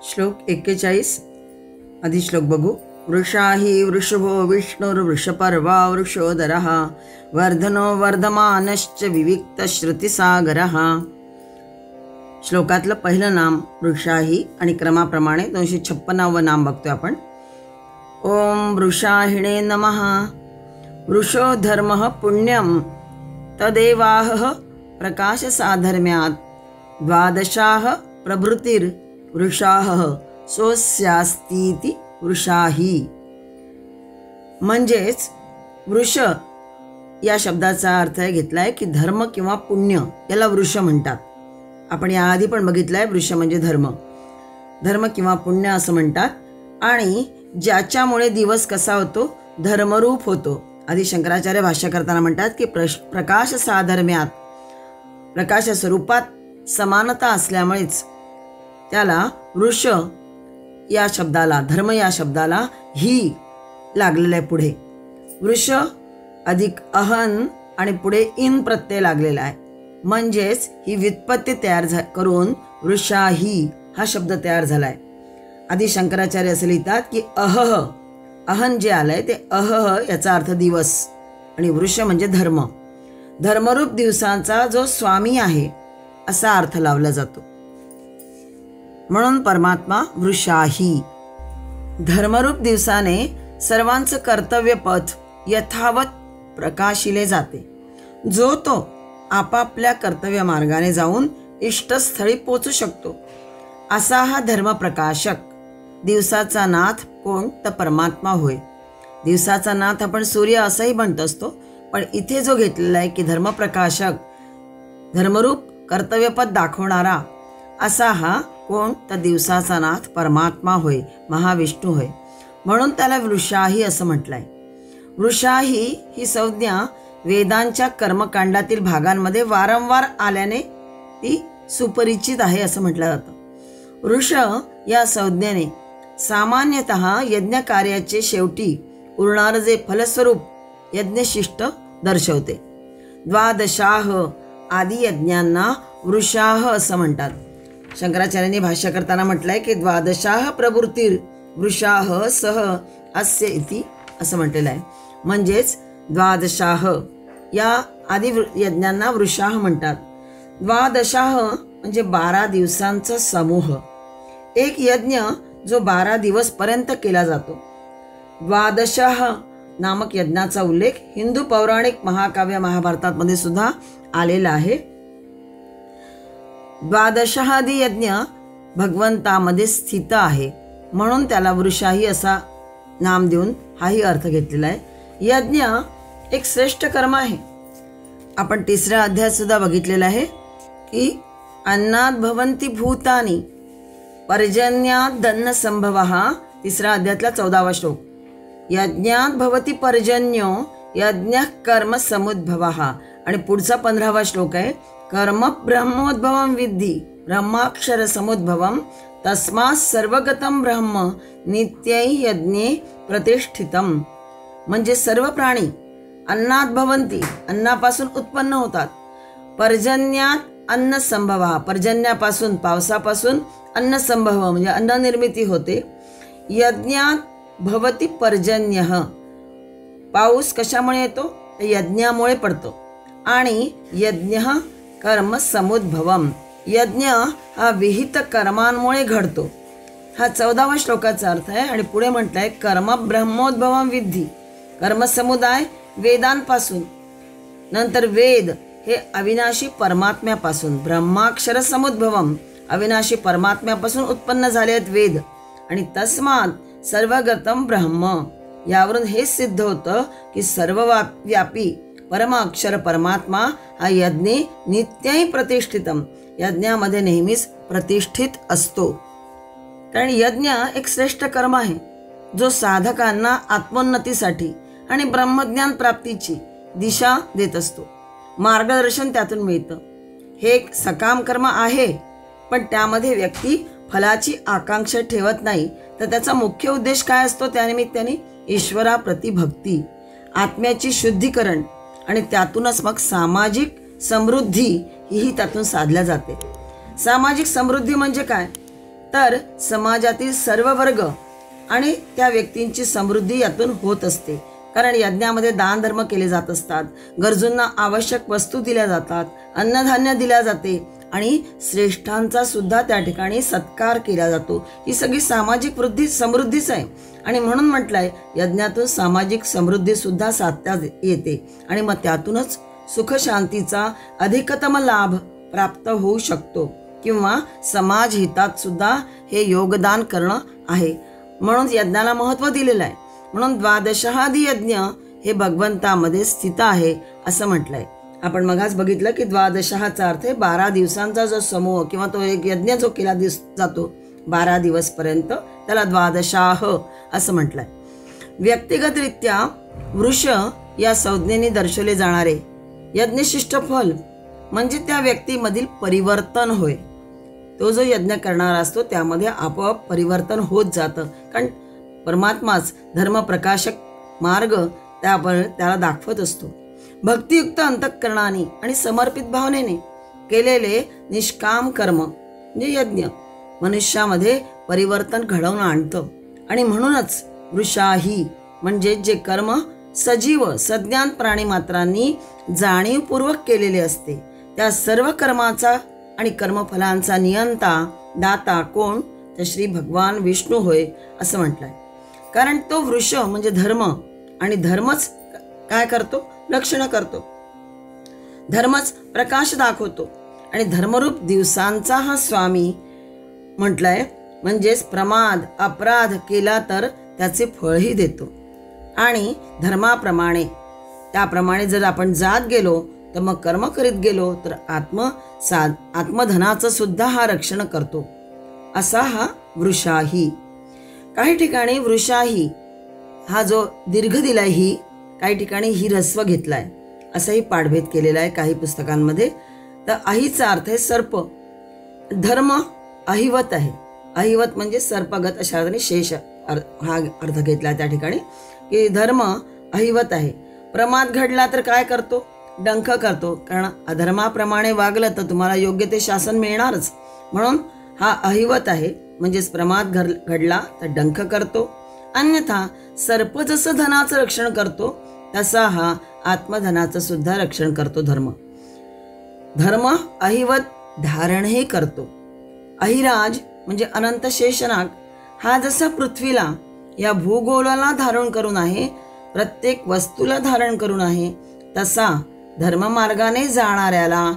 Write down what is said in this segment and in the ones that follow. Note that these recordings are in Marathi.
श्लोक 41 आधी श्लोक बघू. वृषाही वृषभो विष्णुर्वृषपर्वा वृषोदरः वर्धनो वर्धमानश्च विविक्त श्रुतिसागरः. श्लोकातलं पहिलं नाम वृषाही आणि क्रमाप्रमाणे 256वे नाम बघतोय आपण. ओम वृषाहिणे नमः. वृषो धर्मः पुण्यं तदेवाह प्रकाशसाधर्म्यात् द्वादशाः प्रभृतिर्वृषाः सोऽस्यास्तीति वृषाही. म्हणजेच वृष या शब्दाचा अर्थ घेतलाय की धर्म किंवा पुण्य याला वृष म्हणतात. आपण याआधी पण बघितलंय वृष म्हणजे धर्म, धर्म किंवा पुण्य असं म्हणतात. आणि ज्याच्यामुळे दिवस कसा होतो, धर्मरूप होतो. आधी शंकराचार्य भाष्य करताना म्हणतात की प्रकाश साधर्म्यात, प्रकाश स्वरूपात समानता असल्यामुळेच त्याला वृष या शब्दाला, धर्म या शब्दाला ही लागलेलं आहे. पुढे वृष अधिक अहन आणि पुढे इन प्रत्यय लागलेला आहे. म्हणजेच ही व्युत्पत्ती तयार करून वृषाही हा शब्द तयार झाला आहे. आधी शंकराचार्य असे लिहितात की अहन जे आलंय ते याचा अर्थ दिवस आणि वृष म्हणजे धर्म. धर्मरूप दिवसांचा जो स्वामी आहे असा अर्थ लावला जातो. म्हणून परमात्मा वृषाही. धर्मरूप दिवसाने सर्वांचं कर्तव्य पथ यथावत प्रकाशिले जाते. जो तो आपापल्या कर्तव्य मार्गाने जाऊन इष्टस्थळी पोचू शकतो असा हा धर्मप्रकाशक दिवसाचा नाथ कोण, तर परमात्मा होय. दिवसाचा नाथ आपण सूर्य असंही म्हणत असतो, पण इथे जो घेतलेला आहे की धर्मप्रकाशक, धर्मरूप कर्तव्यपथ दाखवणारा असा हा कोण, तर दिवसाचा नाथ परमात्मा होय, महाविष्णू होय. म्हणून त्याला वृषाही असं म्हटलंय. वृषाही ही संज्ञा वेदांच्या कर्मकांडातील भागांमध्ये वारंवार आल्याने ती सुपरिचित आहे असं म्हटलं जातं. वृष या संज्ञेने सामान्यतः यज्ञ कार्याचे शेवटी उरणारं जे फलस्वरूप यज्ञशिष्ट दर्शवते. द्वादशाह आदी यज्ञांना वृषाह असं म्हणतात. शंकराचार्यांनी भाष्य करताना म्हटलंय की द्वादशाह प्रवृत्तीर वृषाह सह अस्य इति असं म्हटलेलं आहे. म्हणजेच द्वादशाह या आदी यज्ञांना वृषाह म्हणतात. द्वादशाह म्हणजे 12 दिवसांचा समूह. एक यज्ञ जो 12 दिवस पर्यंत केला जातो. द्वादशाह नामक यज्ञाचा उल्लेख हिंदू पौराणिक महाकाव्य महाभारतामध्ये सुद्धा आलेला आहे. द्वादशादी यज्ञ भगवंतामध्ये स्थित आहे म्हणून त्याला वृषाही असा नाम देऊन हाही अर्थ घेतलेला आहे. यज्ञ एक श्रेष्ठ कर्म आहे. आपण 3ऱ्या अध्यायात सुद्धा बघितलेला आहे की अन्नात भवन्ति भूतानि पर्जन्यात धन्न संभवः. 3ऱ्या अध्यायातला 14वा श्लोक. यज्ञात भवति पर्जन्यो यज्ञ कर्म समुद्भवः. आणि पुढचा 15वा श्लोक आहे कर्म ब्रह्मोद्भवं विद्धि ब्रह्माक्षर समुद्भवं तस्मात् सर्वगतं ब्रह्म नित्यै यज्ञे प्रतिष्ठितम्. म्हणजे सर्व प्राणी अन्नात भवन्ति, अन्नापासून उत्पन्न होतात. पर्जन्यात अन्न संभव, पर्जन्यापासून पावसापासून अन्न संभव म्हणजे अन्न निर्मिती होते. यज्ञात भवति पर्जन्य, पाऊस कशामुळे येतो, यज्ञामुळे पडतो. आणि यज्ञ कर्म समुद्भवम, यज्ञ हा विहित कर्मांमुळे घडतो. हा 14वा श्लोकाचा अर्थ आहे. आणि पुढे म्हटलंय कर्म ब्रह्मोद्भवम विद्धी, कर्मसमुदाय वेदांपासून, नंतर वेद हे अविनाशी परमात्म्यापासून, ब्रह्माक्षर समुद्भवम अविनाशी परमात्म्यापासून उत्पन्न झाले आहेत वेद. आणि तस्मात सर्वगतम ब्रह्म, यावरून हे सिद्ध होतं की सर्वव्यापी परमाक्षर परमात्मा हा यज्ञे नित्यही प्रतिष्ठितम, यज्ञामध्ये नेहमीच प्रतिष्ठित असतो. कारण यज्ञ एक श्रेष्ठ कर्म आहे जो साधकांना आत्मोन्नतीसाठी आणि ब्रह्मज्ञान प्राप्तीची दिशा देत असतो. मार्गदर्शन त्यातून मिळतं. हे एक सकाम कर्म आहे, पण त्यामध्ये व्यक्ती फलाची आकांक्षा ठेवत नाही. तर त्याचा मुख्य उद्देश काय असतो, त्यानिमित्ताने ईश्वराप्रती भक्ती, आत्म्याची शुद्धीकरण आणि त्यातूनच मग सामाजिक समृद्धी ही त्यातून साधल्या जाते. सामाजिक समृद्धी म्हणजे काय, तर समाजातील सर्व वर्ग आणि त्या व्यक्तींची समृद्धी यातून होत असते. कारण यज्ञामध्ये दान धर्म केले जात असतात, गरजूंना आवश्यक वस्तू दिल्या जातात, अन्नधान्य दिल्या जाते आणि श्रेष्ठांचा सुद्धा त्या ठिकाणी सत्कार केला जातो. ही सगळी सामाजिक समृद्धीच आहे. आणि म्हणून म्हटलंय यज्ञातून सामाजिक समृद्धी सुद्धा साधता येते आणि मग त्यातूनच सुख शांतीचा अधिकतम लाभ प्राप्त होऊ शकतो किंवा समाज हितात सुद्धा हे योगदान करणं आहे. म्हणून यज्ञाला महत्त्व दिलेलं आहे. म्हणून द्वादशादी यज्ञ हे भगवंतामध्ये स्थित आहे असं म्हटलंय. आपण मगाच बघितलं की द्वादशाचा अर्थ आहे 12 दिवसांचा जो समूह किंवा तो एक यज्ञ जो केला जातो 12 दिवस पर्यंत, त्याला द्वादशाह असं म्हटलंय. व्यक्तिगतरित्या वृष या संज्ञेने दर्शवले जाणारे यज्ञशिष्ट फल म्हणजे त्या व्यक्तीमधील परिवर्तन होय. तो जो यज्ञ करणारा असतो त्यामध्ये आपोआप परिवर्तन होत जातं. कारण परमात्माच धर्मप्रकाशक मार्ग त्याला दाखवत असतो. भक्तियुक्त अंतःकरणाने आणि समर्पित भावनेने केलेले निष्काम कर्म म्हणजे यज्ञ मनुष्यामध्ये परिवर्तन घडवून आणतं. आणि म्हणूनच वृषाही म्हणजे जे कर्म सजीव सज्ञान प्राणी मात्रांनी जाणीवपूर्वक केलेले असते त्या सर्व कर्माचा आणि कर्मफलांचा नियंता दाता कोण, तर श्री भगवान विष्णू होय असं म्हटलंय. कारण तो वृष म्हणजे धर्म आणि धर्मच काय करतो, रक्षण करतो, धर्मच प्रकाश दाखवतो आणि धर्मरूप दिवसांचा हा स्वामी म्हटलंय. म्हणजेच प्रमाद अपराध केला तर त्याचे फळही देतो आणि धर्माप्रमाणे त्याप्रमाणे जर आपण जात गेलो तर मग कर्म करीत गेलो तर आत्मधनाचं सुद्धा हा रक्षण करतो असा हा वृषाही. काही ठिकाणी वृषाही हा जो दीर्घ दिलाय ही, काही ठिकाणी ही ह्रस्व घेतलाय असाही पाठभेद केलेला आहे काही पुस्तकांमध्ये. तर अहीचा अर्थ आहे सर्प. धर्म अहिवत आहे. अहिवत म्हणजे सर्पगत अशा अर्थाने शेष हा अर्थ घेतला त्या ठिकाणी की धर्म अहिवत आहे. प्रमाद घडला तर काय करतो, डंख करतो. कारण अधर्माप्रमाणे वागलं तर तुम्हाला योग्य ते शासन मिळणारच. म्हणून हा अहिवत आहे. म्हणजेच प्रमाद घडला तर डंख करतो. अन्यथा सर्प जसं धनाचं रक्षण करतो तसा हा आत्मधनाचं सुद्धा रक्षण करतो धर्म. धर्म अहिवत धारणही करतो. अहिराज म्हणजे अनंत शेषनाग हा जसा पृथ्वीला या भूगोलाला धारण करून आहे, प्रत्येक वस्तूला धारण करून आहे, तसा धर्ममार्गाने जाणाऱ्याला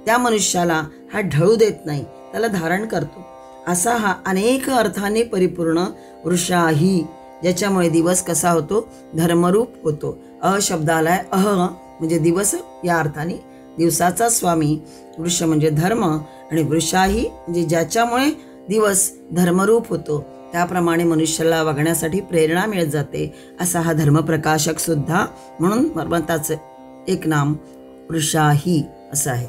त्या मनुष्याला हा ढळू देत नाही, त्याला धारण करतो. असा हा अनेक अर्थाने परिपूर्ण वृषाही, ज्याच्यामुळे दिवस कसा होतो, धर्मरूप होतो. शब्द आलाय अह म्हणजे दिवस या अर्थाने दिवसाचा स्वामी. वृष म्हणजे धर्म आणि वृषाही म्हणजे ज्याच्यामुळे दिवस धर्मरूप होतो. त्याप्रमाणे मनुष्याला वागण्यासाठी प्रेरणा मिळत जाते असा हा धर्मप्रकाशक सुद्धा. म्हणून भगवंताचं एक नाम वृषाही असं आहे.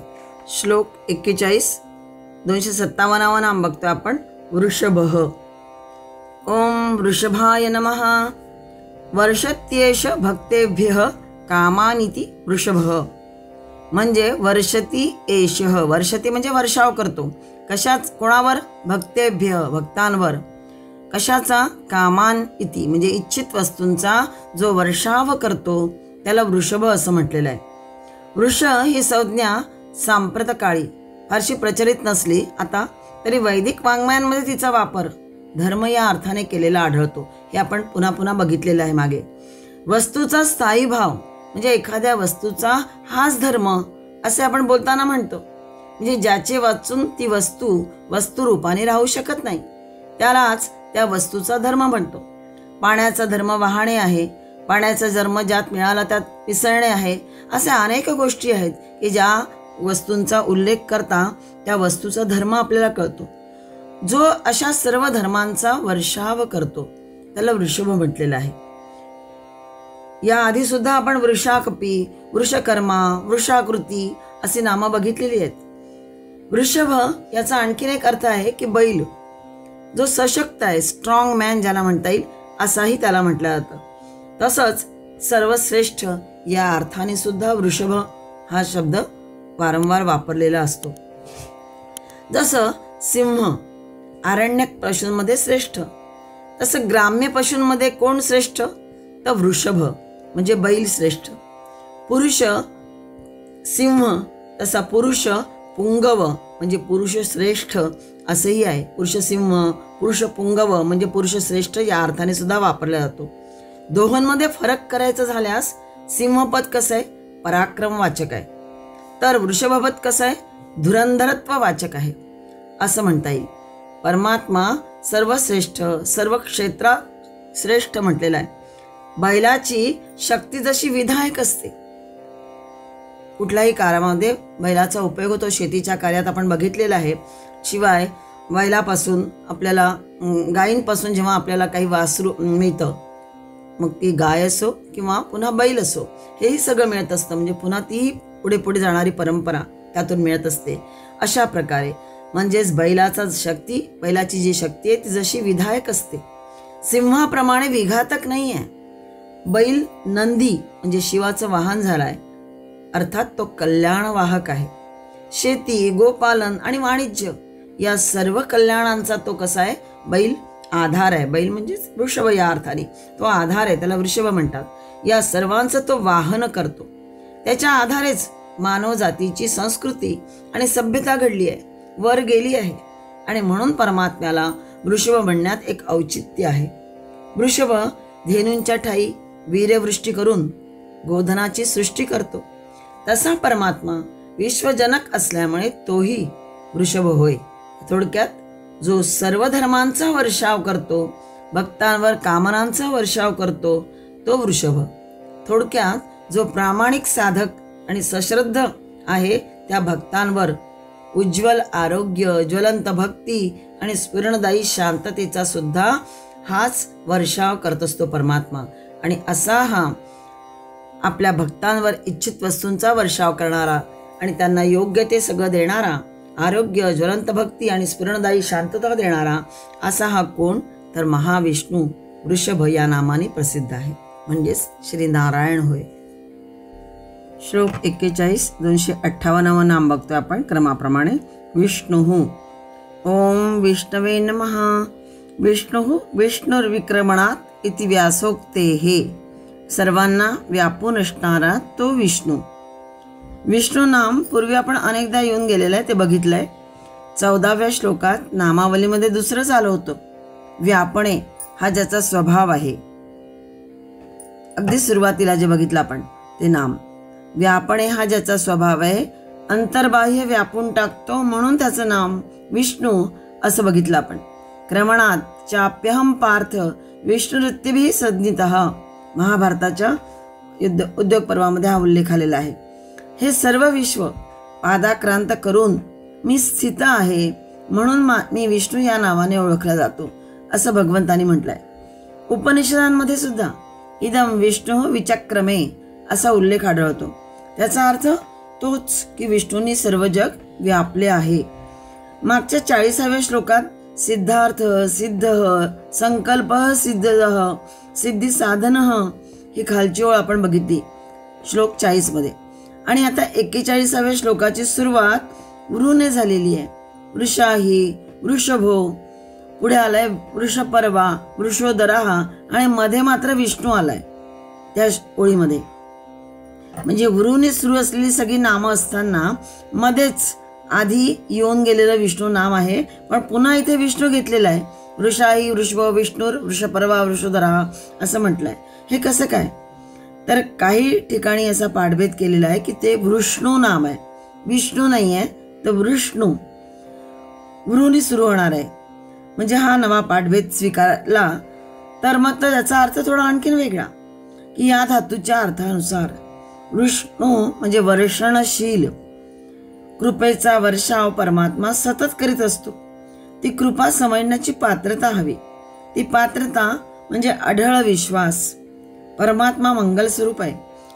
श्लोक 41 257 नाम बघतो आपण. वृषभः. ओम वृषभाय नमः. वर्षत्येष भक्तेभ्यः कामानिति वृषभः. म्हणजे वर्षती एषः, वर्षती म्हणजे वर्षाव करतो. कशाच, कोणावर, भक्तेभ्य भक्तांवर. कशाचा, कामान इति म्हणजे इच्छित वस्तूंचा जो वर्षाव करतो त्याला वृषभ असं म्हटलेलं आहे. वृष ही संज्ञा सांप्रत काळी फारशी प्रचलित नसली आता तरी वैदिक वाङ्मयांमध्ये तिचा वापर धर्म या अर्थाने केलेला आढळतो. हे आपण पुन्हा पुन्हा बघितलेलं आहे मागे. वस्तूचा स्थायी भाव म्हणजे एखाद्या वस्तूचा हाच धर्म असे आपण बोलताना म्हणतो. म्हणजे ज्याचे वाचून ती वस्तू रूपाने राहू शकत नाही त्यालाच त्या वस्तूचा धर्म म्हणतो. पाण्याचा धर्म वाहणे आहे, पाण्याचा धर्म ज्यात मिळाला त्यात पिसळणे आहे. अशा अनेक गोष्टी आहेत की ज्या वस्तूंचा उल्लेख करता त्या वस्तूचा धर्म आपल्याला कळतो. जो अशा सर्व धर्मांचा वर्षाव करतो त्याला वृषभ म्हटलेलं आहे. या आधी सुद्धा आपण वृषाकपी, वृषकर्मा, वृषाकृती अशी नामं बघितलेली आहेत. वृषभ याचा आणखीन एक अर्थ आहे की बैल, जो सशक्त आहे, स्ट्रॉंग मॅन ज्याला म्हणता येईल असाही त्याला म्हटलं जातं. तसंच सर्वश्रेष्ठ या अर्थाने सुद्धा वृषभ हा शब्द वारंवार वापरलेला असतो. जसं सिंह आरण्यक पशूंमध्ये श्रेष्ठ. तसं ग्राम्य पशूंमध्ये कोण श्रेष्ठ? तर वृषभ म्हणजे बैल श्रेष्ठ. पुरुष सिंह, तसा पुरुष पुंगव म्हणजे पुरुष श्रेष्ठ असंही आहे. पुरुष सिंह, पुरुष पुंगव म्हणजे पुरुष श्रेष्ठ या अर्थाने सुद्धा वापरला जातो. दोहोंमध्ये फरक करायचा झाल्यास सिंहपद कसं आहे? पराक्रमवाचक आहे. तर वृषभपद कसं आहे? धुरंधरत्व वाचक आहे असं म्हणता येईल. परमात्मा सर्वश्रेष्ठ, सर्व क्षेत्रात श्रेष्ठ म्हटलेला आहे. बैलाची शक्ती जशी विधायक असते, कुठल्याही कार्यामध्ये बैलाचा उपयोग होतो. शेतीच्या कार्यात आपण बघितलेला आहे. शिवाय बैलापासून आपल्याला गायींपासून जेव्हा आपल्याला काही वासरू मिळतं, मग ती गाय असो किंवा पुन्हा बैल असो, हेही सगळं मिळत असतं. म्हणजे पुन्हा ती पुढे पुढे जाणारी परंपरा त्यातून मिळत असते. अशा प्रकारे म्हणजेच बैलाची जी शक्ती आहे ती जशी विधायक असते, सिंहाप्रमाणे विघातक नाही आहे. बैल नंदी म्हणजे शिवाचं वाहन झालाय, अर्थात तो कल्याणवाहक आहे. शेती, गोपालन आणि वाणिज्य या सर्व कल्याणांचा तो कसा आहे? बैल आधार आहे. बैल म्हणजेच वृषभ या अर्थाने तो आधार आहे, त्याला वृषभ म्हणतात. या सर्वांचं तो वाहन करतो. त्याच्या आधारेच मानव जातीची संस्कृती आणि सभ्यता घडली आहे, वर गेली आहे. आणि म्हणून परमात्म्याला वृषभ म्हणण्यात एक औचित्य आहे. वृषभ धेनूंच्या ठाई वीरवृष्टी करून गोधनाची सृष्टी करतो. तसा परमात्मा विश्वजनक असल्यामुळे तोही वृषभ होय. थोडक्यात जो सर्व धर्मांचा वर्षाव करतो, भक्तांवर कामनांचा वर्षाव करतो, तो वृषभ. थोडक्यात जो प्रामाणिक साधक आणि सश्रद्ध आहे त्या भक्तांवर उज्ज्वल आरोग्य, ज्वलंत भक्ती आणि स्फुरणदायी शांततेचा सुद्धा हाच वर्षाव करत असतो परमात्मा. आणि असा हा आपल्या भक्तांवर इच्छित वस्तूंचा वर्षाव करणारा आणि त्यांना योग्य ते सगळं देणारा, आरोग्य, ज्वलंत भक्ती आणि स्फुरणदायी शांतता देणारा असा हा कोण? तर महाविष्णू वृषभ या नामाने प्रसिद्ध आहे, म्हणजेच श्री नारायण होय. श्लोक 41 258 नाम बघतोय आपण क्रमाप्रमाणे. विष्णु. ओम विष्णवे नमः. विष्णु विष्णुर्विक्रमणात इति व्यासोक्ते. हे सर्वांना व्यापून असणारा तो विष्णू. विष्णू नाम पूर्वी आपण अनेकदा येऊन गेलेलं आहे, ते बघितलंय. 14व्या श्लोकात नामावलीमध्ये दुसरंच आलं होतं, व्यापणे हा ज्याचा स्वभाव आहे. अगदी सुरुवातीला जे बघितलं आपण ते नाम व्यापणे हा ज्याचा स्वभाव आहे, अंतर्बाह्य व्यापून टाकतो, म्हणून त्याचं नाम विष्णू असं बघितलं आपण. क्रमणात चाप्यहम पार्थ विष्णुवृत्तीभिः संज्ञितः. महाभारताच्या उद्योग पर्वामध्ये हा उल्लेख आलेला आहे. हे सर्व विश्व पादाक्रांत करून मी स्थित आहे, म्हणून मी विष्णू या नावाने ओळखला जातो असं भगवंतानी म्हटलंय. उपनिषदांमध्ये सुद्धा इदम विष्णू विचक्रमे असा उल्लेख आढळतो. त्याचा अर्थ तोच की विष्णूंनी सर्व जग व्यापले आहे. मागच्या 40व्या श्लोकात सिद्धार्थ, सिद्ध, संकल्प सिद्ध, सिद्धी साधन ही खालची ओळ आपण बघितली श्लोक 40 मध्ये. आणि आता 41व्या श्लोकाची सुरुवात वृने झालेली आहे. वृषाही, वृषभो, पुढे आलाय वृषपर्वा, वृषोदराहा आणि मध्ये मात्र विष्णू आलाय त्या ओळीमध्ये. म्हणजे वृने सुरू असलेली सगळी नामं असताना मध्येच आधी येऊन गेलेलं विष्णू नाम आहे, पण पुन्हा इथे विष्णू घेतलेला आहे. वृषाही, वृषभ, विष्णुर, वृषपर्वा, वृषोदराहा असं म्हटलंय. हे कसं काय? तर काही ठिकाणी असा पाठभेद केलेला आहे की ते वृष्णू नाम आहे, विष्णू नाही आहे, तर वृष्णू वृनी सुरू होणार आहे. म्हणजे हा नवा पाठभेद स्वीकारला तर मग त्याचा अर्थ थोडा आणखीन वेगळा, की या धातूच्या अर्थानुसार विष्णू म्हणजे वर्षणशील, कृपेचा वर्षाव परमात्मा सतत करीत असतो. ती कृपा समजण्याची पात्रता हवी. ती पात्रता म्हणजे अढळ विश्वास. परमात्मा मंगल स्वरूप आहे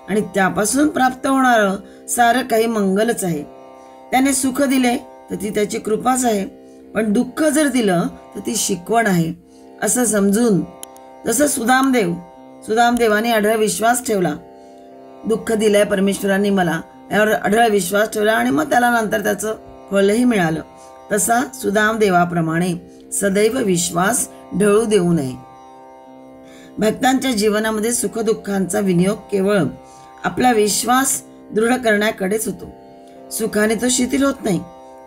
आणि त्यापासून प्राप्त होणारं सारं काही मंगलच आहे. त्याने सुख दिले तर ती त्याची कृपाच आहे, पण दुःख जर दिलं तर ती शिकवण आहे असं समजून. जसं सुदामदेवाने अढळ विश्वास ठेवला, दुःख दिलंय परमेश्वरांनी मला, यावर अढळ विश्वास ठेवला आणि मग त्याला नंतर त्याचं फळही मिळालं. तसा सुदामदेवाप्रमाणे सदैव विश्वास ढळू देऊ नये. भक्तांच्या जीवनामध्ये सुखदुःखांचा विनियोग केवळ आपला विश्वास दृढ करण्याकडेच होतो. सुखाने तो शिथिल होत नाही,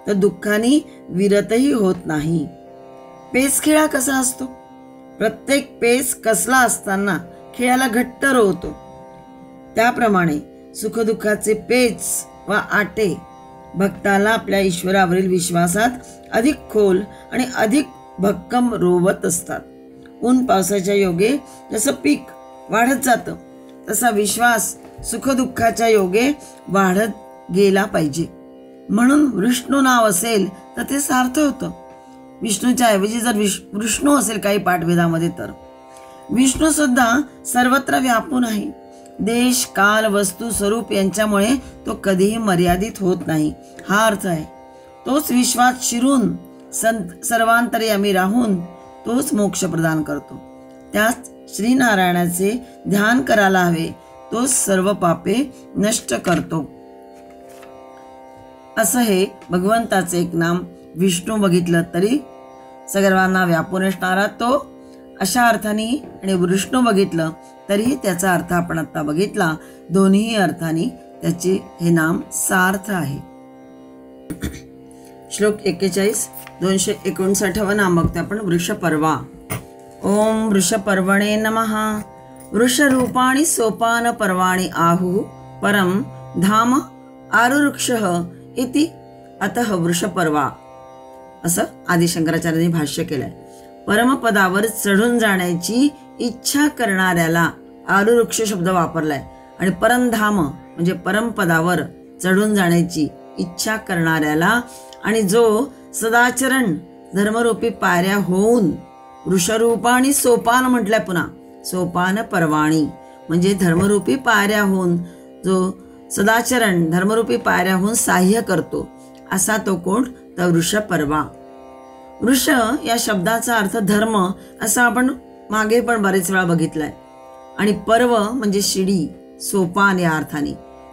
तर दुःखाने विरतही होत नाही. पेस खिळा कसा असतो? प्रत्येक पेस कसला असताना खिळ्याला घट्ट रोवतो. त्याप्रमाणे सुखदुःखाचे पेच व आटे भक्ताला आपल्या ईश्वरावरील विश्वासात अधिक खोल आणि अधिक भक्कम रोवत असतात. ऊन पावसाच्या योगे जसं पीक वाढत जातं, तसा विश्वास सुखदुःखाच्या योगे वाढत गेला पाहिजे. म्हणून विष्णू नाव असेल तर ते सार्थ होतं. विष्णूच्या ऐवजी जर विष्णू असेल काही पाठभेदामध्ये, तर विष्णू सुद्धा सर्वत्र व्यापून आहे. देश, काल, वस्तू, स्वरूप यांच्यामुळे तो कधीही मर्यादित होत नाही, हा अर्थ आहे. तोच विश्वास शिरून सर्वांतर्यामी राहून तोच मोक्ष प्रदान करतो. त्याच श्रीनारायणाचे ध्यान करायला हवे. तोच सर्व पापे नष्ट करतो. असं हे भगवंताचे एक नाम विष्णू बघितलं तरी सर्वांना व्यापून असणारा तो, अशा अर्थाने, आणि विष्णू बघितलं तरीही त्याचा अर्थ आपण आता बघितला. दोन्ही अर्थाने त्याचे हे नाम सार्थ आहे. श्लोक 41, 259 नाम बघतो आपण. वृषपर्वा. ओम वृषपर्वणे नमः. वृषरूपाणि सोपान पर्वाणि आहु परम धाम आरुरुक्षः इति अतः वृषपर्वा. असं आदिशंकराचार्यांनी भाष्य केलंय. परमपदावर चढून जाण्याची इच्छा करणाऱ्याला आरुरुक्ष शब्द वापरलाय. आणि परमधाम म्हणजे परमपदावर चढून जाण्याची इच्छा करणाऱ्याला, आणि जो सदाचरण धर्मरूपी पायऱ्या होऊन, वृषरूपाणी सोपान म्हटलंय पुन्हा, सोपान पर्वाणी म्हणजे धर्मरूपी पायऱ्या होऊन जो सदाचरण धर्मरूपी पायऱ्या होऊन साह्य करतो, असा तो कोण? तर वृषपर्वा. वृष या शब्दाचा अर्थ धर्म असा आपण मागे पण बरेच वेळा बघितलाय. आणि पर्व म्हणजे शिडी, सोपान या अर्थाने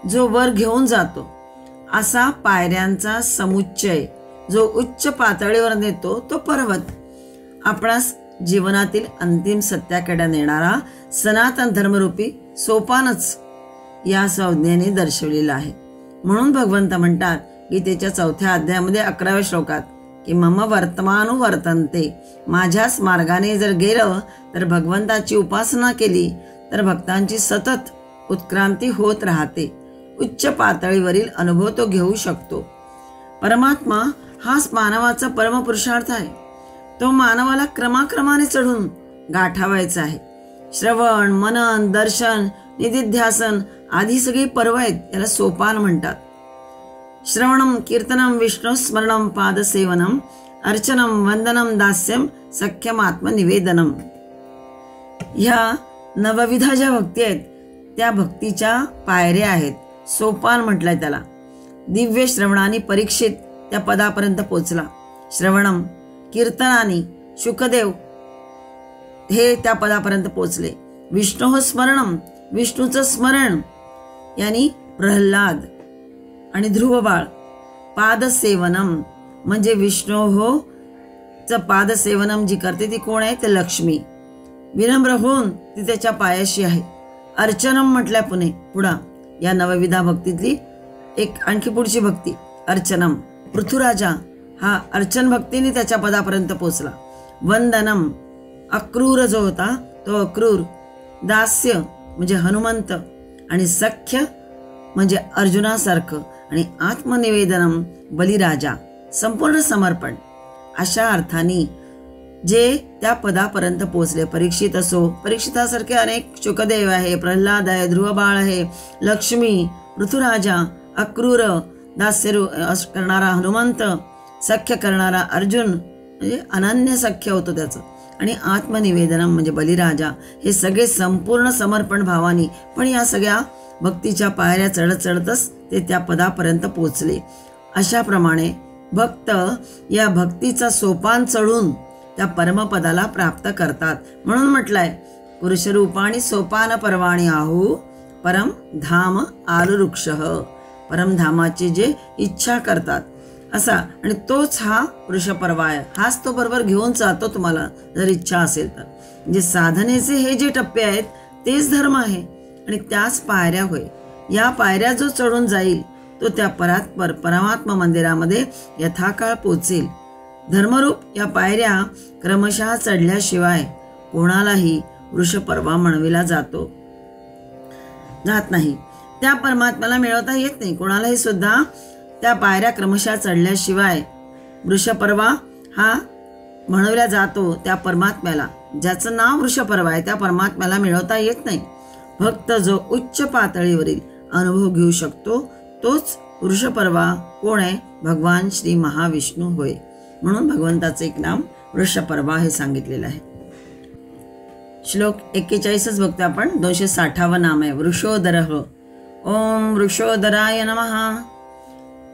जो वर घेऊन जातो, असा पायऱ्यांचा समुच्चय जो उच्च पातळीवर नेतो तो पर्वत. आपणास जीवनातील अंतिम सत्याकडे नेणारा सनातन धर्मरूपी सोपानच या संज्ञेने दर्शवलेला आहे. म्हणून भगवंत म्हणतात गीतेच्या 4थ्या अध्यायामध्ये 11व्या श्लोकात की मम वर्तमानुवर्तन्ते, माझ्याच मार्गाने जर गेलं तर भगवंताची उपासना केली तर भक्तांची सतत उत्क्रांती होत राहते. उच्च पातळीवरील अनुभव तो घेऊ शकतो. परमात्मा हाच मानवाचा परमपुरुषार्थ आहे. तो मानवाला क्रमाक्रमाने चढून गाठावायचा आहे. श्रवण, मनन, दर्शन, निधिध्यासन आदी सगळी पर्व आहेत, याला सोपान म्हणतात. श्रवणम, कीर्तनम, विष्णू स्मरणम, पादसेवनम, अर्चनम, वंदनम, दास्यम, सख्यम, आत्मनिवेदनम. ह्या नवविधा ज्या भक्ती आहेत त्या भक्तीच्या पायऱ्या आहेत. सोपान म्हटलंय त्याला. दिव्य श्रवणाने परीक्षित त्या पदापर्यंत पोचला. श्रवणम, कीर्तनाने शुकदेव हे त्या पदापर्यंत पोचले. विष्णू स्मरणम, विष्णूचं स्मरण यांनी प्रल्हाद आणि ध्रुवबाळ. पादसेवनम म्हणजे विष्णू हो च पादसेवनम जी करते ती कोण आहे? ते लक्ष्मी. विनम्र होऊन ती त्याच्या पायाशी आहे. अर्चनम म्हटलंय पुढा या नवविधा भक्तीतली एक आणखी पुढची भक्ती अर्चनम. पृथ्वीराजा हा अर्चन भक्तीने त्याच्या पदापर्यंत पोचला. वंदनम, अक्रूर जो होता तो अक्रूर. दास्य म्हणजे हनुमंत, आणि सख्य म्हणजे अर्जुनासारखं, आणि आत्मनिवेदनम बलिराजा, संपूर्ण समर्पण. अशा अर्थाने जे त्या पदापर्यंत पोचले. परीक्षित असो, परीक्षितासारखे अनेक शुकदेव आहे, प्रल्हाद आहे, ध्रुवबाळ आहे, लक्ष्मी, पृथ्वीराजा, अक्रूर, दास्य करणारा हनुमंत, सख्य करणारा अर्जुन म्हणजे अनन्य सख्य होतं त्याचं, आणि आत्मनिवेदनम म्हणजे बलिराजा. हे सगळे संपूर्ण समर्पण भावानी, पण या सगळ्या भक्तीच्या पायऱ्या चढत चढतच ते त्या पदापर्यंत पोचले. अशाप्रमाणे भक्त या भक्तीचा सोपान चढून त्या परमपदाला प्राप्त करतात. म्हणून म्हटलंय पुरुषरूपाणी सोपान पर्वाणी आहू परम धाम आरुरुक्षः. परमधामाची जे इच्छा करतात, असा, आणि तोच हा वृषपर्वा आहे. हाच तो बरोबर घेऊन जातो तुम्हाला जर इच्छा असेल तर. म्हणजे साधनेचे हे जे टप्पे आहेत तेच धर्म आहे आणि त्याच पायऱ्या होय. या पायऱ्या जो चढून जाईल तो त्या परमात्मा मंदिरामध्ये यथाकाळ पोचेल. धर्मरूप या पायऱ्या क्रमशः चढल्याशिवाय कोणालाही वृषपर्वा म्हणविला जात नाही. त्या परमात्म्याला मिळवता येत नाही. कोणालाही सुद्धा त्या पायऱ्या क्रमशः चढल्याशिवाय वृषपर्वा हा म्हणविला जातो त्या परमात्म्याला. ज्याचं नाव वृषपर्वा आहे त्या परमात्म्याला मिळवता येत नाही. भक्त जो उच्च पातळीवरील अनुभव घेऊ शकतो तोच वृषपर्वा कोण आहे? भगवान श्री महाविष्णू होय. म्हणून भगवंताचं एक नाम वृषपर्वा हे सांगितलेलं आहे. श्लोक 41 बघतो आपण. 260 नाम आहे वृषोदरः. ओम वृषोदराय नमः.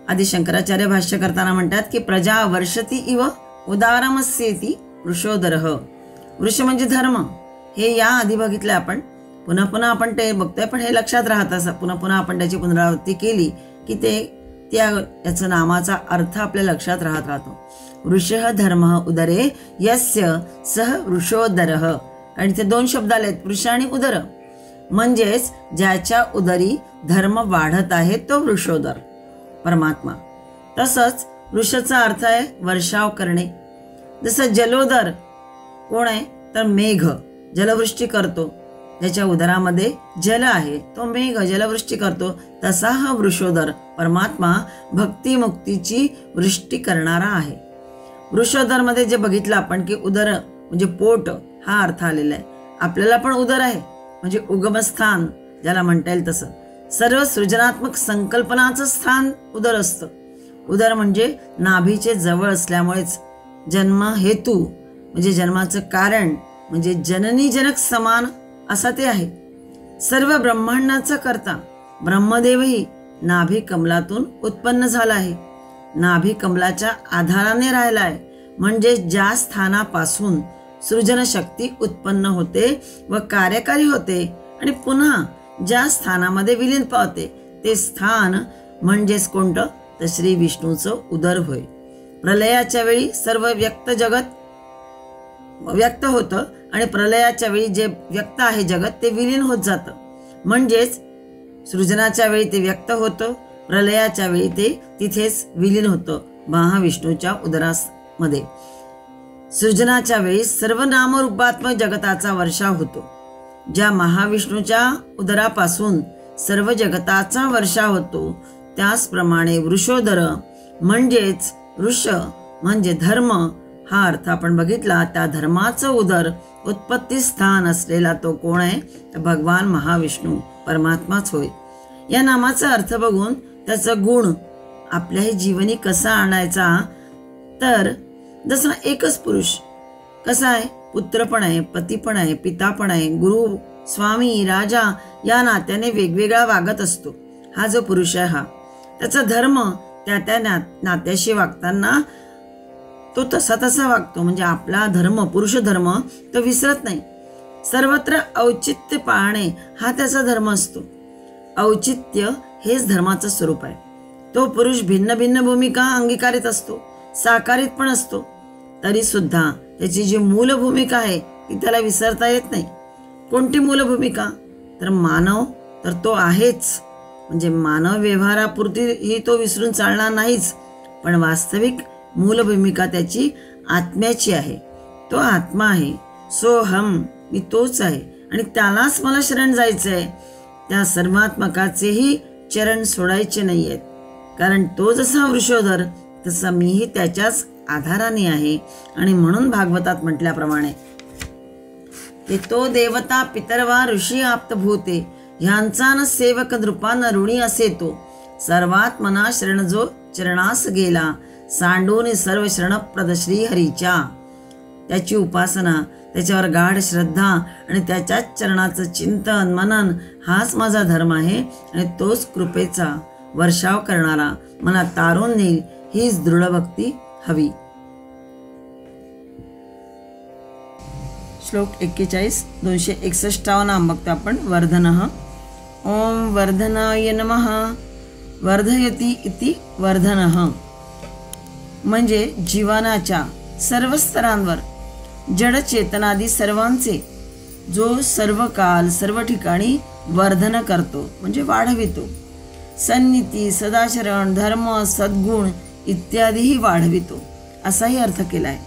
आदि शंकराचार्य भाष्य करताना म्हणतात की प्रजा वर्षती इव उदारमस्येती वृषोदरः. वृष म्हणजे धर्म. हे या आधी बघितलं आपण. पुन्हा पुन्हा आपण ते बघतोय, पण हे लक्षात राहत असं पुन्हा पुन्हा आपण त्याची पुनरावृत्ती केली की याचं नामाचा अर्थ आपल्या लक्षात राहतो. वृषः धर्म उदरे यस्य सह वृषोदरः. आणि ते दोन शब्द आलेत, वृष आणि उदर. म्हणजेच ज्याच्या उदरी धर्म वाढत आहे तो वृषोदर परमात्मा. तसंच वृषाचा अर्थ आहे वर्षाव करणे. जसं जलोदर कोण आहे तर मेघ, जलवृष्टी करतो. ज्याच्या उदरामध्ये जल आहे तो मेघ जलवृष्टी करतो. तसा हा वृषोदर परमात्मा भक्तिमुक्तीची वृष्टी करणारा आहे. वृषोदर मध्ये जे बघितलं आपण की उदर म्हणजे पोट हा अर्थ आलेला आहे. आपल्याला पण उदर आहे म्हणजे उगमस्थान ज्याला म्हणता येईल तसं. सर्व सृजनात्मक संकल्पनाचं स्थान उदर असतं. उदर म्हणजे नाभीचे जवळ असल्यामुळेच जन्म हेतू म्हणजे जन्माचं कारण म्हणजे जननी जनक समान असा ते आहे. सर्व ब्रह्मांडाचा करता ब्रह्मदेवही नाभी कमलातून उत्पन्न झाला आहे. नाभी कमलाच्या आधाराने राहिला आहे. म्हणजे ज्या स्थानापासून सृजन शक्ती उत्पन्न होते व कार्यकारी होते आणि पुन्हा ज्या स्थानामध्ये विलीन पावते ते स्थान म्हणजेच कोणतं तर श्री विष्णूचं उदर होय. प्रलयाच्या वेळी सर्व व्यक्त जगत व्यक्त होतं आणि प्रलयाच्या वेळी जे व्यक्त आहे जगत ते विलीन होत जातं. म्हणजेच सृजनाच्या वेळी ते व्यक्त होतं, प्रलयाच्या वेळी ते तिथेच विलीन होतं महाविष्णूच्या उदरामध्ये. सृजनाच्या वेळी सर्व नामरूपात्मक जगताचा वर्षाव होतो. ज्या महाविष्णूच्या उदरापासून सर्व जगताचा वर्षाव होतो त्याचप्रमाणे वृषोदर म्हणजेच वृष म्हणजे धर्म हा अर्थ आपण बघितला. त्या धर्माचं उदर उत्पत्ती स्थान असलेला तो कोण आहे तर भगवान महाविष्णू परमात्माच होय. या नामाचा अर्थ बघून त्याचा गुण आपल्याही जीवनी कसा आणायचा तर जसा एकच पुरुष कसा आहे, पुत्र पण आहे, पती पण आहे, पिता पण आहे, गुरु, स्वामी, राजा या नात्याने वेगवेगळा वागत असतो. हा जो पुरुष आहे हा त्याचा धर्म त्या नात्याशी वागताना तो तसा वागतो. म्हणजे आपला धर्म पुरुष धर्म तो विसरत नाही. सर्वत्र औचित्य पाळणे हा त्याचा धर्म असतो. औचित्य हेच धर्माचं स्वरूप आहे. तो पुरुष भिन्न भिन्न भूमिका अंगीकारित असतो, साकारित पण असतो. तरी सुद्धा त्याची जी मूल भूमिका आहे ती त्याला विसरता येत नाही. कोणती मूल भूमिका तर मानव तर तो आहेच. म्हणजे मानव व्यवहारापुरती ही तो विसरून चालणार नाहीच. पण वास्तविक मूल भूमिका त्याची आत्म्याची आहे. तो आत्मा आहे. सोहम मी तोच आहे आणि त्यालाच मला शरण जायचं आहे. त्या सर्वात्मकाचेही चरण सोडायचे नाही आहेत. कारण तो जसा वृषोधर तसा मीही त्याच्याच आधाराने आहे. आणि म्हणून भागवतात म्हटल्याप्रमाणे ते तो देवता पितरवा ऋषी आप्तभूते ह्यांचा न सेवक नृपान ऋणी असे तो. सर्वात्मना शरण जो चरणास गेला सांडून सर्व शरणप्रद श्री हरीच्या. त्याची उपासना, त्याच्यावर गाढ श्रद्धा आणि त्याच्याच चरणाचं चिंतन मनन हाच माझा धर्म आहे. आणि तोच कृपेचा वर्षाव करणारा मला तारून नेईल. हीच दृढ भक्ती हवी. श्लोक 41 261 नाम बघतो आपण. वर्धनः. ओम वर्धनाय नमः. वर्धयति इति वर्धनः. म्हणजे जीवनाच्या सर्व स्तरांवर जड चेतनादी सर्वांचे जो सर्व काल सर्व ठिकाणी वर्धन करतो म्हणजे वाढवितो. सन्नीती, सदाचरण, धर्म, सद्गुण इत्यादीही वाढवितो असाही अर्थ केलाय.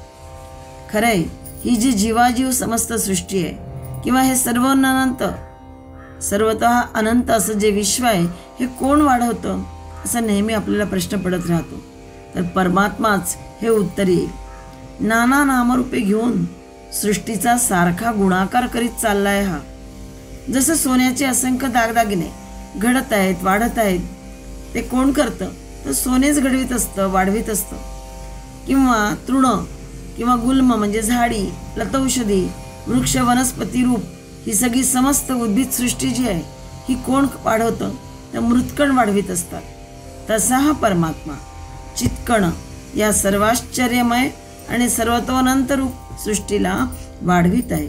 खरंय, ही जी जीवाजीव समस्त सृष्टी आहे किंवा हे सर्वतः अनंत असं जे विश्व आहे हे कोण वाढवतं असं नेहमी आपल्याला प्रश्न पडत राहतो. तर परमात्माच हे उत्तर येईल. नाना नामरूपे घेऊन सृष्टीचा सारखा गुणाकार करीत चाललाय हा. जसं सोन्याचे असंख्य दागदागिने घडत आहेत, वाढत आहेत, ते कोण करतं तर सोनेच घडवीत असतं, वाढवीत असतं. किंवा तृण किंवा गुल्म म्हणजे झाडी, लतौषधी, वृक्ष, वनस्पती रूप ही सगळी समस्त उद्भिद सृष्टी जी आहे ही कोण वाढवतं तर मृतकण वाढवीत असतात. तसा हा परमात्मा चित्कण या सर्वाश्चर्यमय आणि सर्वतोअनंत रूप सृष्टीला वाढवित आहे.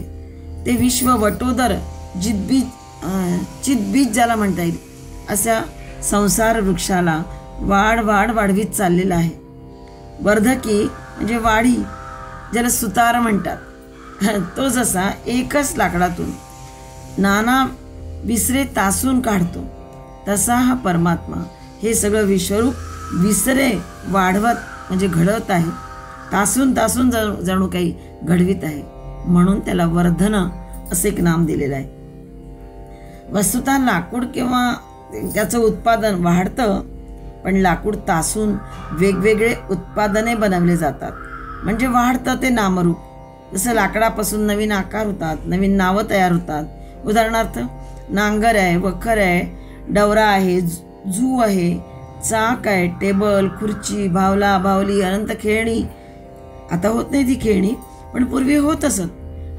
ते विश्व वटोदर चितबीज ज्याला म्हणता येईल अशा संसार वृक्षाला वाढवीत चाललेला आहे. वर्धकी म्हणजे वाढी, ज्याला सुतार म्हणतात, तो जसा एकच लाकडातून नाना विसरे तासून काढतो तसा हा परमात्मा हे सगळं विश्वरूप विसरे वाढवत म्हणजे घडवत आहे. तासून जणू काही घडवीत आहे. म्हणून त्याला वर्धन असे एक नाम दिलेलं आहे. वस्तुतः लाकूड किंवा त्याचं उत्पादन वाढतं, पण लाकूड तासून वेगवेगळे उत्पादने बनवले जातात म्हणजे वाढतं ते नामरूप. जसं लाकडापासून नवीन आकार होतात, नवीन नावं तयार होतात. उदाहरणार्थ नांगर आहे, वखर आहे, डवरा आहे, झू आहे, चाक आहे, टेबल, खुर्ची, भावला, भावली, अनंत खेळणी. आता होत नाही ती खेळणी, पण पूर्वी होत असत.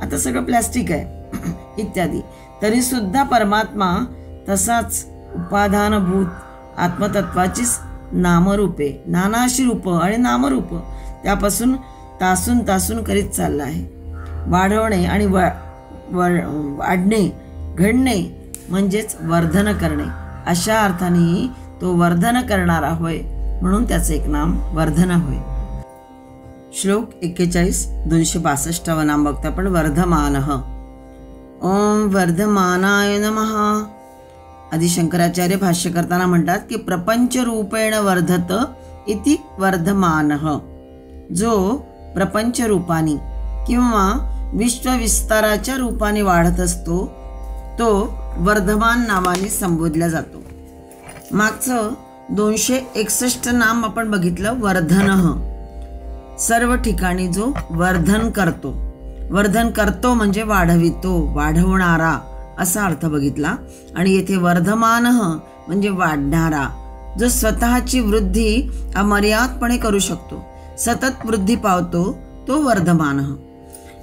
आता सगळं प्लॅस्टिक आहे इत्यादी. तरी सुद्धा परमात्मा तसाच उपादानभूत आत्मतत्वाचीच नामरूपे, नानाशी रूपं आणि नामरूपं त्यापासून तासून करीत चालला आहे. वाढवणे आणि वाढणे, घडणे म्हणजेच वर्धन करणे अशा अर्थाने तो वर्धन करणारा होय. म्हणून त्याचं एक नाम वर्धन होय. श्लोक 41 262 नाम बघतो आपण. वर्धमानः. ओम वर्धमानाय नमः. आदि शंकराचार्य भाष्य करताना म्हणतात की प्रपंच रूपेण वर्धत इति वर्धमानः. जो प्रपंच रूपाने किंवा विश्वविस्ताराच्या रूपाने वाढत असतो तो वर्धमान नावाने संबोधला जातो. मागचं 261 नाम आपण बघितलं वर्धनः. सर्व ठिकाणी जो वर्धन करतो, वर्धन करतो म्हणजे वाढवितो, वाढवणारा असा अर्थ बघितला. आणि येथे वर्धमानः म्हणजे वाढणारा, जो स्वतःची वृद्धी अमर्यादपणे करू शकतो, सतत वृद्धी पावतो, तो वर्धमानः.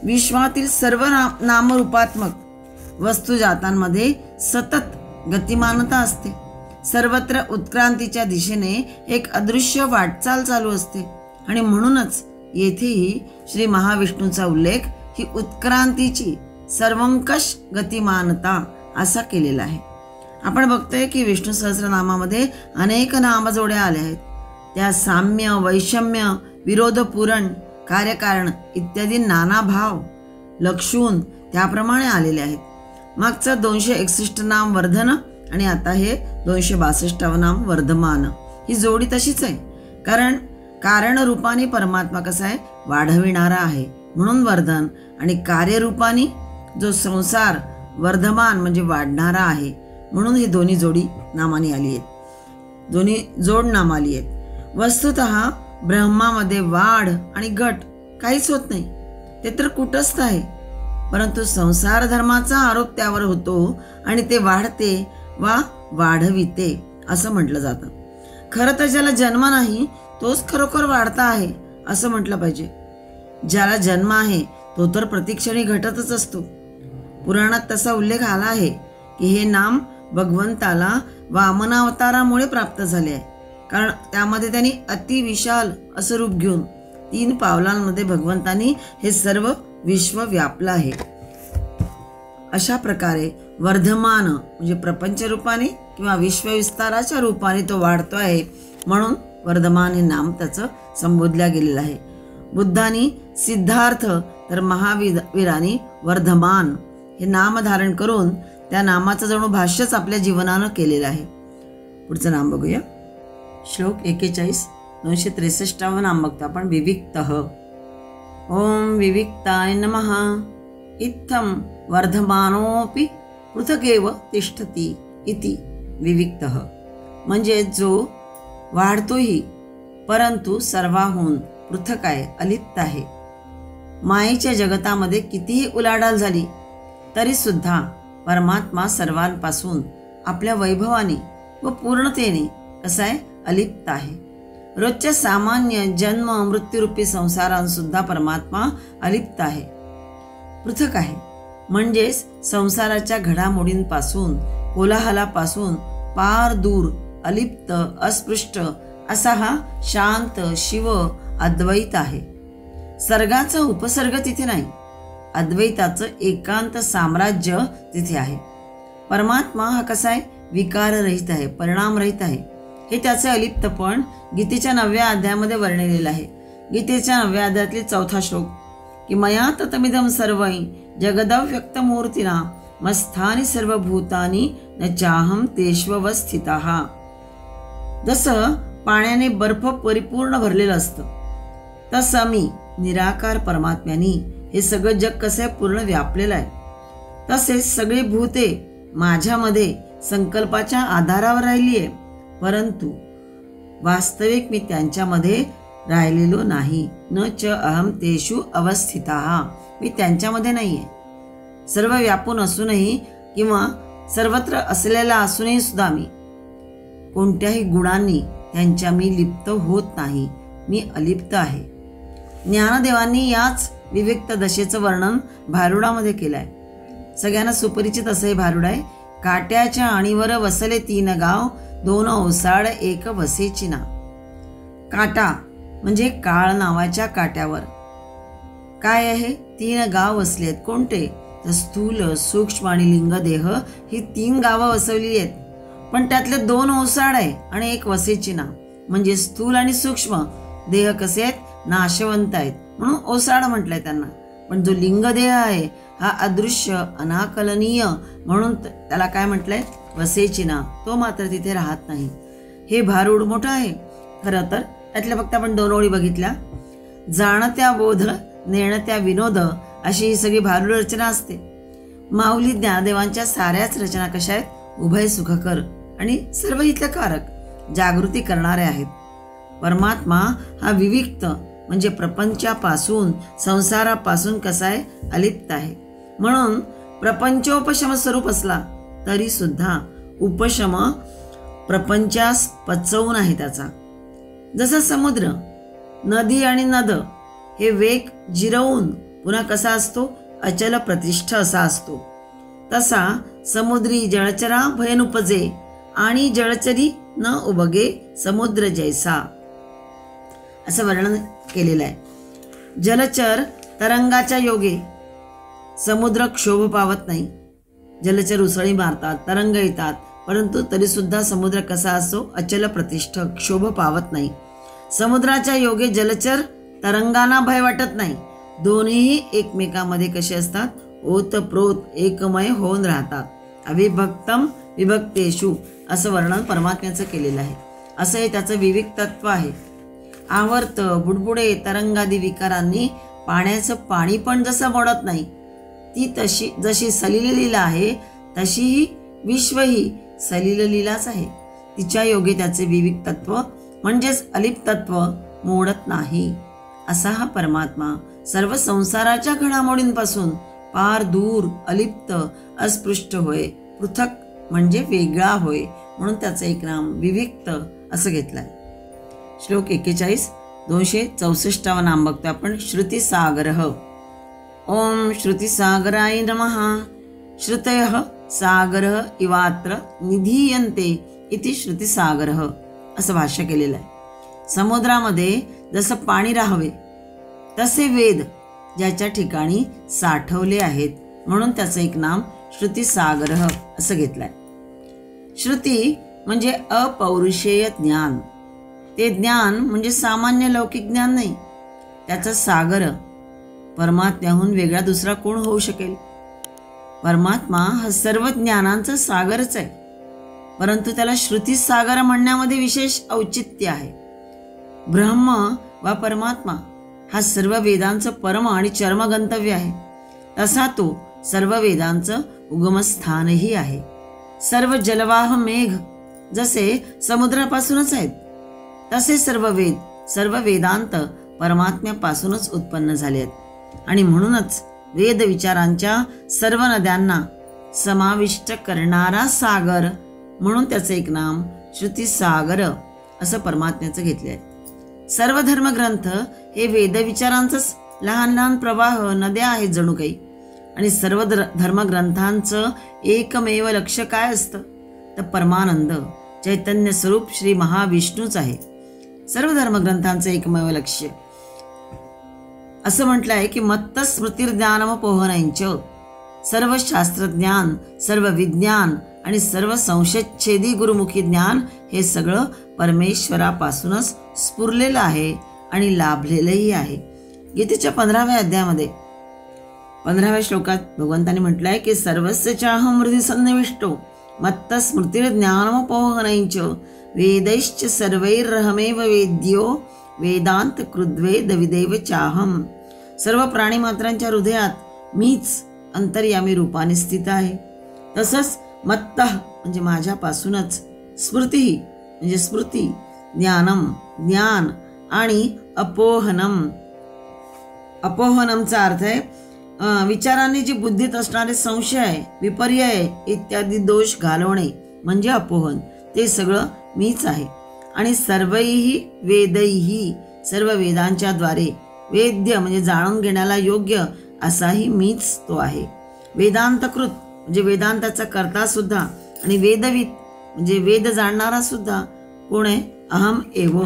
विश्वातील सर्व नामरूपात्मक वस्तुजातांमध्ये सतत गतिमानता असते. सर्वत्र उत्क्रांतीच्या दिशेने एक अदृश्य वाटचाल चालू असते. आणि म्हणूनच येथेही श्री महाविष्णूचा उल्लेख ही उत्क्रांतीची सर्वंकष गतिमानता असा केलेला आहे. आपण बघतोय की विष्णू सहस्रनामामध्ये अनेक नामजोड्या आल्या आहेत. त्या साम्य, वैषम्य, विरोधपूरण, कार्यकारण इत्यादी नाना भाव लक्षून त्याप्रमाणे आलेले आहेत. मागचं 261 नाम वर्धन आणि आता हे 262 नाम वर्धमान. ही जोडी तशीच आहे. कारण रूपाने परमात्मा कसा आहे वाढविणारा आहे म्हणून वर्धन, आणि कार्यरूपाने जो संसार वर्धमान म्हणजे वाढणारा आहे म्हणून ही दोन्ही जोडी नामाने आली आहेत, दोन्ही जोड नाम आली आहेत. वस्तुतः ब्रह्मामध्ये वाढ आणि घट काहीच होत नाही, ते तर कुटस्थ आहे. परंतु संसार धर्माचा आरोप त्यावर होतो आणि ते वाढते वा वाढविते असं म्हटलं जातं. खरं तर ज्याला जन्म नाही तोच खरोखर वाढता आहे असं म्हटलं पाहिजे. ज्याला जन्म आहे तो तर प्रतिक्षणी घटतच असतो. पुराणात तसा उल्लेख आला आहे की हे नाम भगवंताला वामनावतारामुळे प्राप्त झाले आहे. कारण त्यामध्ये त्यांनी अतिविशाल असं रूप घेऊन 3 पावलांमध्ये भगवंतांनी हे सर्व विश्व व्यापलं आहे. अशा प्रकारे वर्धमान म्हणजे प्रपंच रूपाने किंवा विश्वविस्ताराच्या रूपाने तो वाढतो आहे म्हणून वर्धमान हे नाम त्याचं संबोधल्या गेलेलं आहे. बुद्धानी सिद्धार्थ तर महावीरांनी वर्धमान हे नाम धारण करून त्या नामाचं जणू भाष्यच आपल्या जीवनानं केलेलं आहे. पुढचं नाम बघूया. श्लोक 41 263 नाम बघतो आपण. विविक्तः. ओम विविक्ताय नमः. इत्थं वर्धमानोऽपि पृथगेव तिष्ठति इति विविक्तः. म्हणजे जो वाढतोही परंतु सर्वाहून पृथक आहे, अलिप्त आहे. मायेच्या जगतामध्ये कितीही उलाढाल झाली तरी सुद्धा परमात्मा सर्वांपासून आपल्या वैभवाने व पूर्णतेने कसा आहे, अलिप्त आहे. रोजच्या सामान्य जन्म मृत्यूरूपी संसारांसुद्धा परमात्मा अलिप्त आहे, पृथक आहे. म्हणजेच संसाराच्या घडामोडींपासून कोलाहलापासून पार दूर, अलिप्त, अस्पृष्ट असा हा शांत शिव अद्वैत आहे. सर्गाचा उपसर्ग तिथे नाही, अद्वैताचं एकांत साम्राज्य तिथे आहे. परमात्मा हा कसा आहे, विकाररहित आहे, परिणामरहित आहे. हे त्याचे अलिप्तपण गीतेच्या 9व्या अध्यायामध्ये वर्णिलेलं आहे. गीतेच्या 9व्या अध्यायातले 4था श्लोक की मया ततमिदं सर्वं जगदव्यक्तमूर्तिना मस्थानि सर्वभूतानि न चाहं तेष्वस्थितः. जसं पाण्याने बर्फ परिपूर्ण भरलेलं असतं तसं मी निराकार परमात्म्यानी हे सगळं जग कसं पूर्ण व्यापलेलं आहे. तसेच सगळी भूते माझ्यामध्ये संकल्पाच्या आधारावर राहिली आहे, परंतु वास्तविक मी त्यांच्यामध्ये राहिलेलो नाही. न च अहम तेषु अवस्थितः. मी त्यांच्यामध्ये नाहीये. सर्व व्यापून असूनही किंवा सर्वत्र असलेला असूनही सुद्धा मी कोणत्याही गुणांनी त्यांच्या मी लिप्त होत नाही. मी अलिप्त आहे. ज्ञानदेवांनी याच विविक्त दशेचं वर्णन भारुडामध्ये केलं आहे. सगळ्यांना सुपरिचित असं हे भारुड आहे. काट्याच्या आणीवर वसले 3 गाव, 2 ओसाड 1 वसेची ना. काटा म्हणजे काळ नावाच्या काट्यावर काय आहे, 3 गाव वसले आहेत. कोणते, तर स्थूल, सूक्ष्म आणि लिंगदेह ही 3 गावं वसवलेली आहेत. पण त्यातले 2 ओसाड आहे आणि 1 वसेची ना. म्हणजे स्थूल आणि सूक्ष्म देह कसे आहेत, नाशवंत आहेत म्हणून ओसाड म्हटलंय त्यांना. पण जो लिंगदेह आहे हा अदृश्य अनाकलनीय म्हणून त्याला काय म्हटलंय, वसेचिना. तो मात्र तिथे राहत नाही. हे भारूड मोठं आहे. खरं तर त्यातल्या फक्त आपण 2 ओळी बघितल्या. जाणत्या बोध नेणत्या विनोद अशी ही सगळी भारूड रचना असते. माऊली ज्ञानदेवांच्या साऱ्याच रचना कशा आहेत, उभय सुखकर आणि सर्व हितकारक, जागृती करणारे आहेत. परमात्मा हा विविक्त म्हणजे प्रपंचापासून संसारापासून कसा आहे, अलिप्त आहे. म्हणून प्रपंचोपशम स्वरूप असला तरी सुद्धा उपशम प्रपंचास पचवून आहे त्याचा. जसा समुद्र, नदी आणि नद हे वेग जिरवून पुन्हा कसा असतो, अचल प्रतिष्ठ असा असतो, तसा समुद्री जळचरा भयनुपजे आणि जळचरी न उबगे समुद्र जैसा असं वर्णन केलेलं आहे. जलचर तरंगाच्या योगे समुद्र क्षोभ पावत नाही. जलचर उसळी मारतात, तरंग येतात, परंतु तरी सुद्धा समुद्र कसा असतो, अचल प्रतिष्ठ, क्षोभ पावत नाही. समुद्राच्या योगे जलचर तरंगांना भय वाटत नाही. दोन्हीही एकमेकांमध्ये कसे असतात, ओतप्रोत एकमय होऊन राहतात. अविभक्तम विभक्तेषु असं वर्णन परमात्म्याचं केलेलं आहे. असं हे त्याचं विविक तत्व आहे. आवर्त, बुडबुडे, तरंगादी विकारांनी पाण्याचं पाणी पण जसं मोडत नाही, ती जशी सलिललीला आहे तशीही विश्वही सलिललीलाच आहे. तिच्या योगे त्याचे विविक तत्व म्हणजेच अलिप्तत्व मोडत नाही. असा हा परमात्मा सर्व संसाराच्या घडामोडींपासून पार दूर, अलिप्त, अस्पृष्ट होय, पृथक म्हणजे वेगळा होय, म्हणून त्याचं एक नाम विविक्त असं घेतलंय. श्लोक 41 264 नाम बघतो आपण. श्रुतिसागरः. ओम श्रुतिसागराय नमः. श्रुतयः सागरः इवात्र निधीयन्ते इति श्रुतिसागरः असं भाष्य केलेलं आहे. समुद्रामध्ये जसं पाणी राहावे तसे वेद ज्याच्या ठिकाणी साठवले आहेत म्हणून त्याचं एक नाम श्रुतिसागरः असं घेतलंय. श्रुती म्हणजे अपौरुषेय ज्ञान. ते ज्ञान म्हणजे सामान्य लौकिक ज्ञान नाही, त्याचा सागर. परमात्म्याहून वेगळा दुसरा कोण होऊ शकेल? परमात्मा हा सर्व ज्ञानांचा सागरच आहे, परंतु त्याला श्रुती सागर म्हणण्यामध्ये विशेष औचित्य आहे. ब्रह्म वा परमात्मा हा सर्व वेदांचं परम आणि चरम गंतव्य आहे. तसा तो सर्व वेदांचं उगमस्थानही आहे. सर्व जलवाह मेघ जसे समुद्रापासूनच आहेत, तसे सर्व वेदांत परमात्म्यापासूनच उत्पन्न झाले आहेत. आणि म्हणूनच वेद विचारांच्या सर्व नद्यांना समाविष्ट करणारा सागर म्हणून त्याचं एक नाम श्रुती सागर असं परमात्म्याचं घेतले आहे. सर्व धर्मग्रंथ हे वेदविचारांचंच लहान लहान प्रवाह नद्या आहेत जणू काही. आणि सर्व धर्मग्रंथांचं एकमेव लक्ष्य काय असतं? तर परमानंद चैतन्य स्वरूप श्री महाविष्णूच आहे सर्व धर्मग्रंथांचं एकमेव लक्ष्य. असं म्हटलं आहे की मत्त स्मृतिर्ज्ञानमपोहनञ्च, सर्व शास्त्रज्ञान, सर्व विज्ञान आणि सर्व संशयच्छेदी गुरुमुखी ज्ञान हे सगळं परमेश्वरापासूनच स्फुरलेलं आहे आणि लाभलेलंही आहे. गीतेच्या 15व्या अध्यायामध्ये 15व्या श्लोकात भगवंतांनी म्हटलं आहे की सर्वस्य चाहं हृदि सन्निविष्टो मत्त स्मृतिर्ज्ञानमपोहनञ्च वेदैश्च सर्वैरहमेव वेद्यो वेदांत कृद्वेद विदेव चाहम. सर्व प्राणीमात्रांच्या हृदयात मीच अंतर्यामी रूपाने स्थित आहे. तसंच मत्त म्हणजे माझ्यापासूनच, स्मृती म्हणजे स्मृती, ज्ञानम ज्ञान आणि अपोहनम. अपोहनमचा अर्थ आहे विचारांनी जी बुद्धीत असणारे संशय, विपर्यय इत्यादी दोष घालवणे म्हणजे अपोहन. ते सगळं मीच आहे. आणि सर्वैही वेदैही, सर्व वेदांच्या द्वारे, वेद्य म्हणजे जाणून घेण्याला योग्य असाही मीच तो आहे. वेदांतकृत म्हणजे वेदांताचा कर्ता सुद्धा, आणि वेदवित म्हणजे वेद जाणणारा सुद्धा कोण आहे? अहम एव,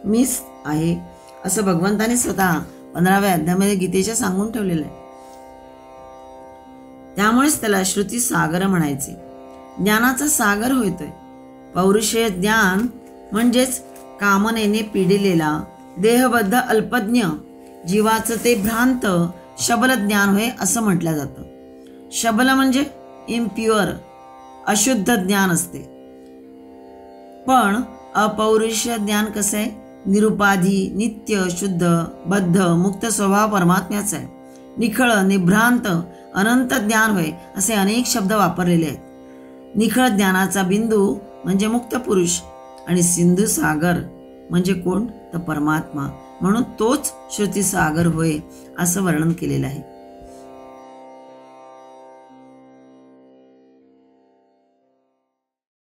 मीच आहे असं भगवंताने स्वतः 15व्या अध्यायामध्ये गीतेच्या सांगून ठेवलेलं आहे. त्यामुळेच त्याला श्रुती सागर म्हणायचे. ज्ञानाचा सागर होतोय. पौरुषेय ज्ञान म्हणजेच कामनेने पिडिलेला देहबद्ध अल्पज्ञ जीवाचं ते भ्रांत शबल ज्ञान होय असं म्हटलं जातं. शबल म्हणजे इम्प्युअर, अशुद्ध ज्ञान असते. पण अपौरुषीय ज्ञान कसं आहे? निरुपाधी, नित्य, शुद्ध, बद्ध, मुक्त स्वभाव परमात्म्याचा आहे. निखळ, निभ्रांत, अनंत ज्ञान होय असे अनेक शब्द वापरलेले आहेत. निखळ ज्ञानाचा बिंदू म्हणजे मुक्त पुरुष आणि सिंधू सागर म्हणजे कोण? तर परमात्मा. म्हणून तोच श्रुती सागर होय असं वर्णन केलेलं आहे.